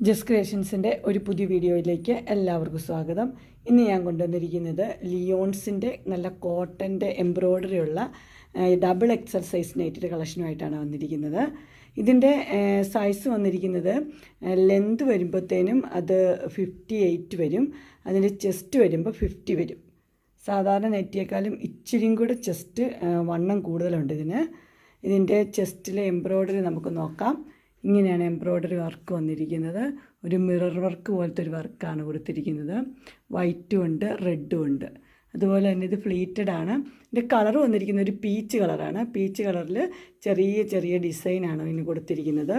ജസ് ക്രിയേഷൻസിൻ്റെ ഒരു പുതിയ വീഡിയോയിലേക്ക് എല്ലാവർക്കും സ്വാഗതം. ഇന്ന് ഞാൻ കൊണ്ടുവന്നിരിക്കുന്നത് ലിയോൺസിൻ്റെ നല്ല കോട്ടൻ്റെ എംബ്രോയ്ഡറി ഉള്ള ഡബിൾ എക്സൽ സൈസ് നൈറ്റിൻ്റെ കളക്ഷനുമായിട്ടാണ് വന്നിരിക്കുന്നത്. ഇതിൻ്റെ സൈസ് വന്നിരിക്കുന്നത് ലെന്ത് വരുമ്പോഴത്തേനും അത് 58 വരും, അതിൻ്റെ ചെസ്റ്റ് വരുമ്പോൾ 50 വരും. സാധാരണ നെറ്റിയേക്കാളും ഇച്ചിരിയും കൂടെ ചെസ്റ്റ് വണ്ണം കൂടുതലുണ്ട് ഇതിൻ്റെ ചെസ്റ്റിലെ എംബ്രോയ്ഡറി നമുക്ക് നോക്കാം. ഇങ്ങനെയാണ് എംബ്രോയ്ഡറി വർക്ക് വന്നിരിക്കുന്നത്. ഒരു മിറർ വർക്ക് പോലത്തെ ഒരു വർക്കാണ് കൊടുത്തിരിക്കുന്നത്. വൈറ്റും ഉണ്ട്, റെഡും ഉണ്ട്. അതുപോലെ തന്നെ ഇത് ഫ്ലീറ്റഡ് ആണ്. ഇതിൻ്റെ കളർ വന്നിരിക്കുന്നത് ഒരു പീച്ച് കളറാണ്. പീച്ച് കളറിൽ ചെറിയ ചെറിയ ഡിസൈനാണ് ഇതിന് കൊടുത്തിരിക്കുന്നത്.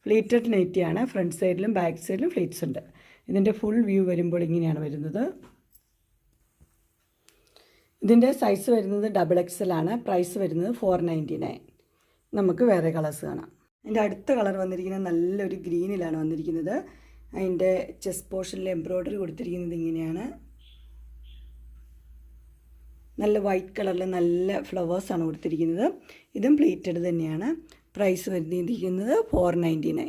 ഫ്ലീറ്റഡ് നൈറ്റിയാണ്. ഫ്രണ്ട് സൈഡിലും ബാക്ക് സൈഡിലും ഫ്ലീറ്റ്സ് ഉണ്ട്. ഇതിൻ്റെ ഫുൾ വ്യൂ വരുമ്പോൾ ഇങ്ങനെയാണ് വരുന്നത്. ഇതിൻ്റെ സൈസ് വരുന്നത് ഡബിൾ എക്സൽ ആണ്. പ്രൈസ് വരുന്നത് 499. നമുക്ക് വേറെ കളേഴ്സ് കാണാം. അതിൻ്റെ അടുത്ത കളർ വന്നിരിക്കുന്നത് നല്ലൊരു ഗ്രീനിലാണ് വന്നിരിക്കുന്നത്. അതിൻ്റെ ചെസ്റ്റ് പോർഷനിൽ എംബ്രോയ്ഡറി കൊടുത്തിരിക്കുന്നത് ഇങ്ങനെയാണ്. നല്ല വൈറ്റ് കളറിൽ നല്ല ഫ്ലവേഴ്സാണ് കൊടുത്തിരിക്കുന്നത്. ഇതും പ്ലീറ്റഡ് തന്നെയാണ്. പ്രൈസ് വന്നിരിക്കുന്നത് 499.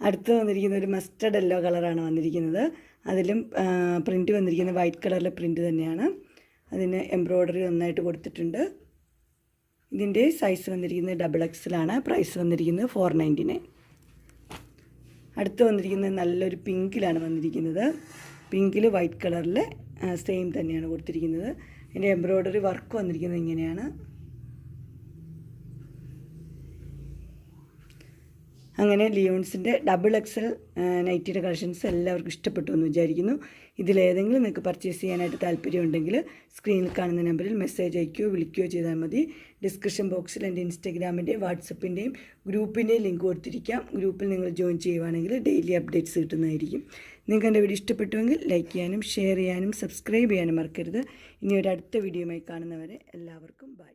അടുത്ത് വന്നിരിക്കുന്ന ഒരു മസ്റ്റർഡ് യെല്ലോ കളറാണ് വന്നിരിക്കുന്നത്. അതിലും പ്രിൻറ്റ് വന്നിരിക്കുന്നത് വൈറ്റ് കളറിലെ പ്രിൻറ്റ് തന്നെയാണ്. അതിന് എംബ്രോയ്ഡറി നന്നായിട്ട് കൊടുത്തിട്ടുണ്ട്. ഇതിൻ്റെ സൈസ് വന്നിരിക്കുന്നത് ഡബിൾ എക്സലാണ്. പ്രൈസ് വന്നിരിക്കുന്നത് 499. അടുത്ത് വന്നിരിക്കുന്നത് നല്ലൊരു പിങ്കിലാണ് വന്നിരിക്കുന്നത്. പിങ്കിൽ വൈറ്റ് കളറിൽ സെയിം തന്നെയാണ് കൊടുത്തിരിക്കുന്നത്. ഇതിൻ്റെ എംബ്രോയ്ഡറി വർക്ക് വന്നിരിക്കുന്നത് ഇങ്ങനെയാണ്. അങ്ങനെ ലിയോൺസിൻ്റെ ഡബിൾ എക്സൽ നൈറ്റിയുടെ കളക്ഷൻസ് എല്ലാവർക്കും ഇഷ്ടപ്പെട്ടു എന്ന് വിചാരിക്കുന്നു. ഇതിലേതെങ്കിലും നിങ്ങൾക്ക് പർച്ചേസ് ചെയ്യാനായിട്ട് താല്പര്യമുണ്ടെങ്കിൽ സ്ക്രീനിൽ കാണുന്ന നമ്പറിൽ മെസ്സേജ് അയക്കുകയോ വിളിക്കുകയോ ചെയ്താൽ മതി. ഡിസ്ക്രിപ്ഷൻ ബോക്സിൽ എൻ്റെ ഇൻസ്റ്റാഗ്രാമിൻ്റെയും വാട്സപ്പിൻ്റെയും ഗ്രൂപ്പിൻ്റെയും ലിങ്ക് കൊടുത്തിരിക്കാം. ഗ്രൂപ്പിൽ നിങ്ങൾ ജോയിൻ ചെയ്യുവാണെങ്കിൽ ഡെയിലി അപ്ഡേറ്റ്സ് കിട്ടുന്നതായിരിക്കും. നിങ്ങൾക്ക് എൻ്റെ വീഡിയോ ഇഷ്ടപ്പെട്ടുവെങ്കിൽ ലൈക്ക് ചെയ്യാനും ഷെയർ ചെയ്യാനും സബ്സ്ക്രൈബ് ചെയ്യാനും മറക്കരുത്. ഇനി ഒരു അടുത്ത വീഡിയോയുമായി കാണുന്നവരെ എല്ലാവർക്കും ബൈ.